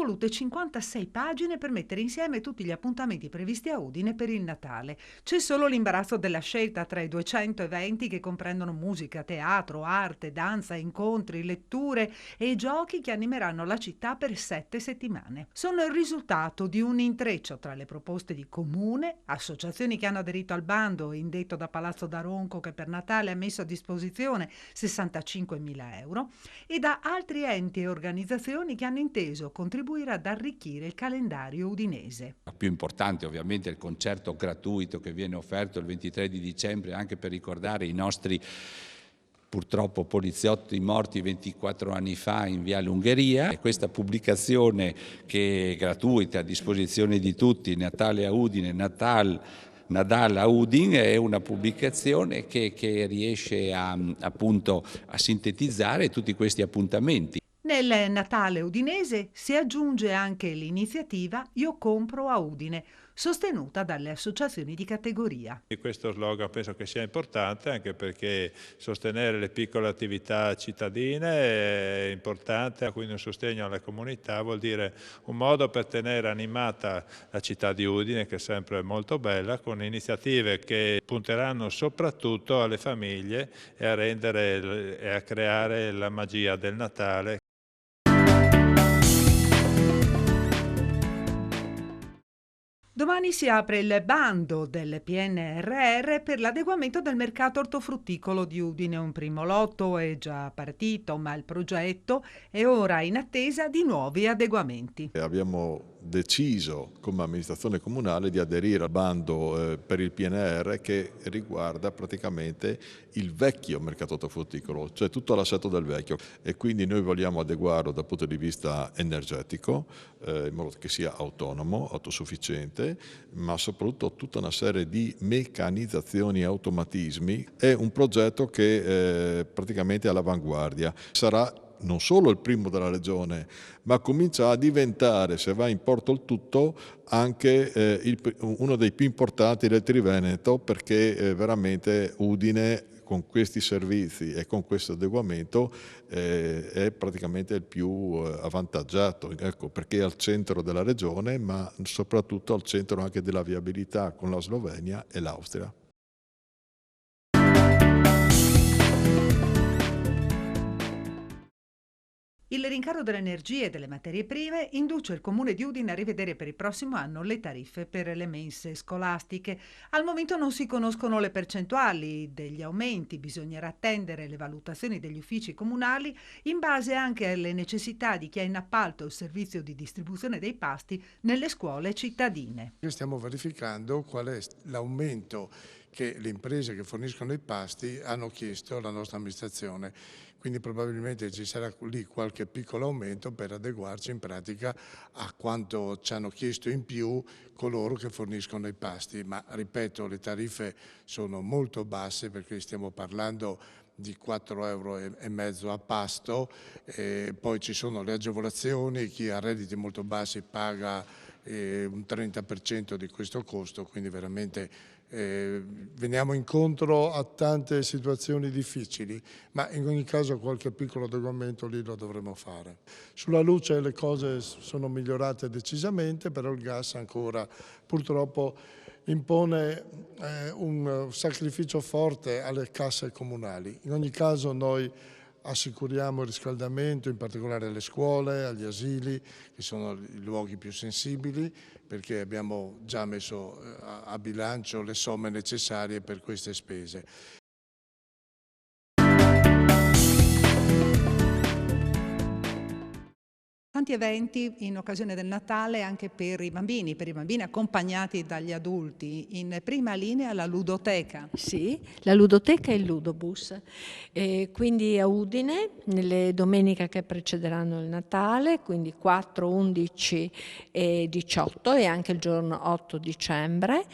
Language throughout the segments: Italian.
volute 56 pagine per mettere insieme tutti gli appuntamenti previsti a Udine per il Natale. C'è solo l'imbarazzo della scelta tra i 200 eventi che comprendono musica, teatro, arte, danza, incontri, letture e giochi che animeranno la città per 7 settimane. Sono il risultato di un intreccio tra le proposte di comune, associazioni che hanno aderito al bando indetto da Palazzo d'Aronco che per Natale ha messo a disposizione 65.000 euro, e da altri enti e organizzazioni che hanno inteso contribuire ad arricchire il calendario udinese. La più importante ovviamente è il concerto gratuito che viene offerto il 23 di dicembre anche per ricordare i nostri purtroppo poliziotti morti 24 anni fa in Viale Ungheria. E questa pubblicazione che è gratuita a disposizione di tutti, Natale a Udine, Nadal a Udine, è una pubblicazione che riesce appunto a sintetizzare tutti questi appuntamenti. Nel Natale udinese si aggiunge anche l'iniziativa Io compro a Udine, sostenuta dalle associazioni di categoria. E questo slogan penso che sia importante anche perché sostenere le piccole attività cittadine è importante, quindi un sostegno alla comunità vuol dire un modo per tenere animata la città di Udine, che è sempre molto bella, con iniziative che punteranno soprattutto alle famiglie e a creare la magia del Natale. Domani si apre il bando del PNRR per l'adeguamento del mercato ortofrutticolo di Udine. Un primo lotto è già partito, ma il progetto è ora in attesa di nuovi adeguamenti. Abbiamo deciso come amministrazione comunale di aderire al bando per il PNR che riguarda praticamente il vecchio mercato ortofrutticolo, cioè tutto l'assetto del vecchio, e quindi noi vogliamo adeguarlo dal punto di vista energetico in modo che sia autonomo, autosufficiente, ma soprattutto tutta una serie di meccanizzazioni e automatismi. È un progetto che praticamente è all'avanguardia. Sarà non solo il primo della regione, ma comincia a diventare, se va in porto il tutto, anche uno dei più importanti del Triveneto, perché veramente Udine con questi servizi e con questo adeguamento è praticamente il più avvantaggiato, ecco, perché è al centro della regione, ma soprattutto al centro anche della viabilità con la Slovenia e l'Austria. Il rincaro dell'energia e delle materie prime induce il Comune di Udine a rivedere per il prossimo anno le tariffe per le mense scolastiche. Al momento non si conoscono le percentuali degli aumenti, bisognerà attendere le valutazioni degli uffici comunali in base anche alle necessità di chi ha in appalto il servizio di distribuzione dei pasti nelle scuole cittadine. Stiamo verificando qual è l'aumento che le imprese che forniscono i pasti hanno chiesto alla nostra amministrazione, quindi probabilmente ci sarà lì qualche piccolo aumento per adeguarci in pratica a quanto ci hanno chiesto in più coloro che forniscono i pasti, ma ripeto, le tariffe sono molto basse perché stiamo parlando di 4,5 euro a pasto, poi ci sono le agevolazioni, chi ha redditi molto bassi paga un 30% di questo costo, quindi veramente veniamo incontro a tante situazioni difficili, ma in ogni caso qualche piccolo adeguamento lì lo dovremo fare. Sulla luce le cose sono migliorate decisamente, però il gas ancora purtroppo impone un sacrificio forte alle casse comunali. In ogni caso noi assicuriamo il riscaldamento, in particolare alle scuole, agli asili, che sono i luoghi più sensibili, perché abbiamo già messo a bilancio le somme necessarie per queste spese. Tanti eventi in occasione del Natale anche per i bambini accompagnati dagli adulti. In prima linea la ludoteca. Sì, la ludoteca e il ludobus. Quindi a Udine, nelle domeniche che precederanno il Natale, quindi 4, 11 e 18 e anche il giorno 8 dicembre,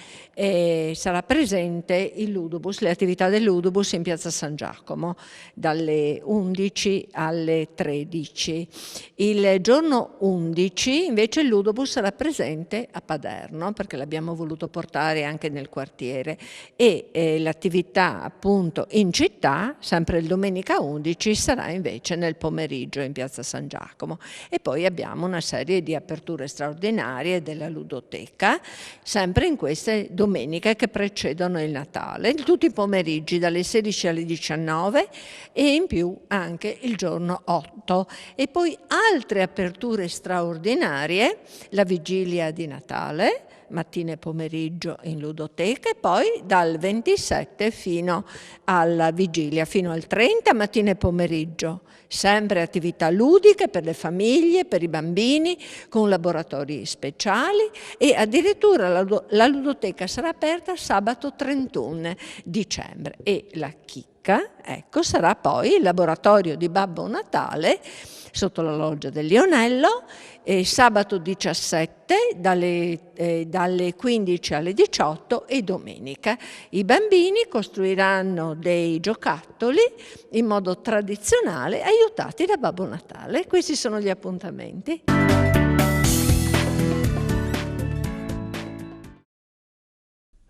sarà presente il ludobus, le attività del ludobus in piazza San Giacomo, dalle 11 alle 13. Il giorno 11 invece il Ludobus sarà presente a Paderno, perché l'abbiamo voluto portare anche nel quartiere, e l'attività appunto in città, sempre il domenica 11, sarà invece nel pomeriggio in Piazza San Giacomo. E poi abbiamo una serie di aperture straordinarie della ludoteca, sempre in queste domeniche che precedono il Natale, tutti i pomeriggi dalle 16 alle 19 e in più anche il giorno 8. E poi altre aperture straordinarie, la vigilia di Natale, mattina e pomeriggio in ludoteca, e poi dal 27 fino alla vigilia, fino al 30 mattina e pomeriggio. Sempre attività ludiche per le famiglie, per i bambini, con laboratori speciali, e addirittura la ludoteca sarà aperta sabato 31 dicembre. E la chicca, ecco, sarà poi il laboratorio di Babbo Natale sotto la loggia del Lionello, sabato 17 dalle 15 alle 18 e domenica. I bambini costruiranno dei giocattoli in modo tradizionale aiutati da Babbo Natale. Questi sono gli appuntamenti.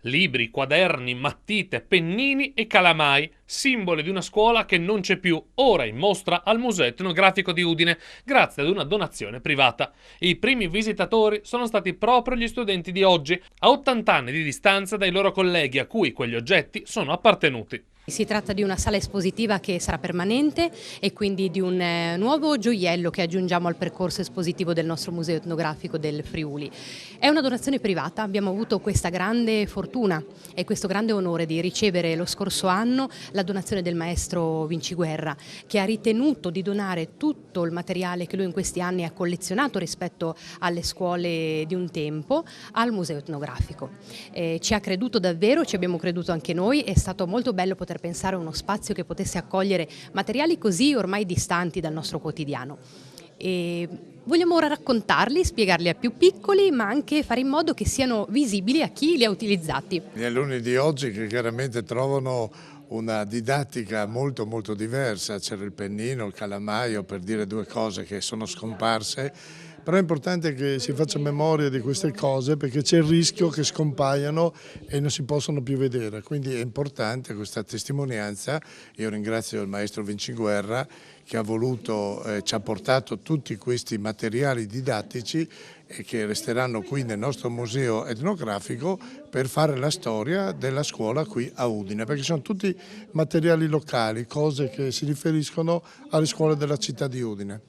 Libri, quaderni, mattite, pennini e calamai, simboli di una scuola che non c'è più, ora in mostra al Museo Etnografico di Udine, grazie ad una donazione privata. I primi visitatori sono stati proprio gli studenti di oggi, a 80 anni di distanza dai loro colleghi a cui quegli oggetti sono appartenuti. Si tratta di una sala espositiva che sarà permanente e quindi di un nuovo gioiello che aggiungiamo al percorso espositivo del nostro Museo Etnografico del Friuli. È una donazione privata, abbiamo avuto questa grande fortuna e questo grande onore di ricevere lo scorso anno la donazione del maestro Vinciguerra, che ha ritenuto di donare tutto il materiale che lui in questi anni ha collezionato rispetto alle scuole di un tempo al Museo Etnografico. Ci ha creduto davvero, ci abbiamo creduto anche noi, è stato molto bello poter pensare a uno spazio che potesse accogliere materiali così ormai distanti dal nostro quotidiano. E vogliamo ora raccontarli, spiegarli a più piccoli, ma anche fare in modo che siano visibili a chi li ha utilizzati. Gli alunni di oggi che chiaramente trovano una didattica molto molto diversa, c'era il pennino, il calamaio, per dire due cose che sono scomparse. Però è importante che si faccia memoria di queste cose, perché c'è il rischio che scompaiano e non si possono più vedere, quindi è importante questa testimonianza. Io ringrazio il maestro Vinciguerra che ha voluto, ci ha portato tutti questi materiali didattici e che resteranno qui nel nostro museo etnografico per fare la storia della scuola qui a Udine, perché sono tutti materiali locali, cose che si riferiscono alle scuole della città di Udine.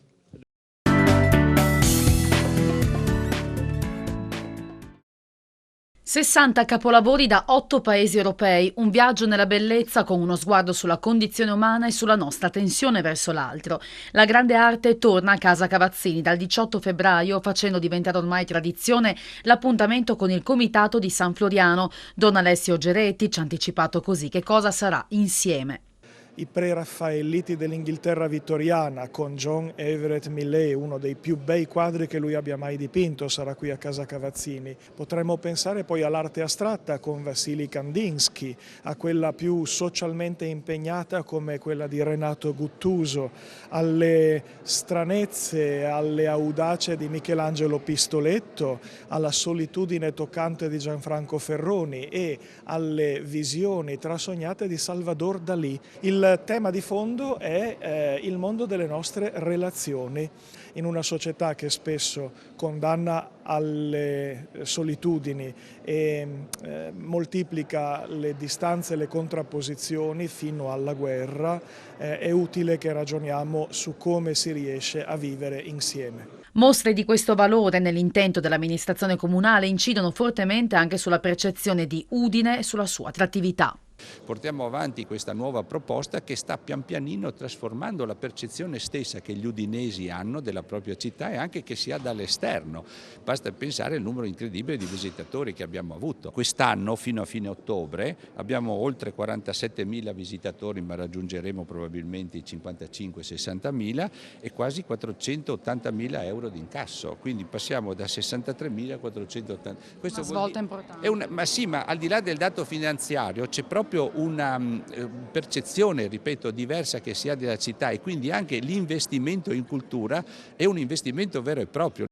60 capolavori da 8 paesi europei, un viaggio nella bellezza con uno sguardo sulla condizione umana e sulla nostra tensione verso l'altro. La grande arte torna a Casa Cavazzini dal 18 febbraio, facendo diventare ormai tradizione l'appuntamento con il Comitato di San Floriano. Don Alessio Geretti ci ha anticipato così che cosa sarà insieme. I preraffaelliti dell'Inghilterra vittoriana con John Everett Millais, uno dei più bei quadri che lui abbia mai dipinto, sarà qui a Casa Cavazzini. Potremmo pensare poi all'arte astratta con Vassili Kandinsky, a quella più socialmente impegnata come quella di Renato Guttuso, alle stranezze, alle audace di Michelangelo Pistoletto, alla solitudine toccante di Gianfranco Ferroni e alle visioni trasognate di Salvador Dalì. Il tema di fondo è il mondo delle nostre relazioni in una società che spesso condanna alle solitudini e moltiplica le distanze e le contrapposizioni fino alla guerra. È utile che ragioniamo su come si riesce a vivere insieme. Mostre di questo valore nell'intento dell'amministrazione comunale incidono fortemente anche sulla percezione di Udine e sulla sua attrattività. Portiamo avanti questa nuova proposta che sta pian pianino trasformando la percezione stessa che gli udinesi hanno della propria città e anche che si ha dall'esterno. Basta pensare al numero incredibile di visitatori che abbiamo avuto. Quest'anno, fino a fine ottobre, abbiamo oltre 47.000 visitatori, ma raggiungeremo probabilmente i 55-60.000 e quasi 480.000 euro di incasso. Quindi passiamo da 63.000 a 480.000. Una svolta importante. Ma sì, ma al di là del dato finanziario c'è proprio proprio una percezione, ripeto, diversa che si ha della città, e quindi anche l'investimento in cultura è un investimento vero e proprio.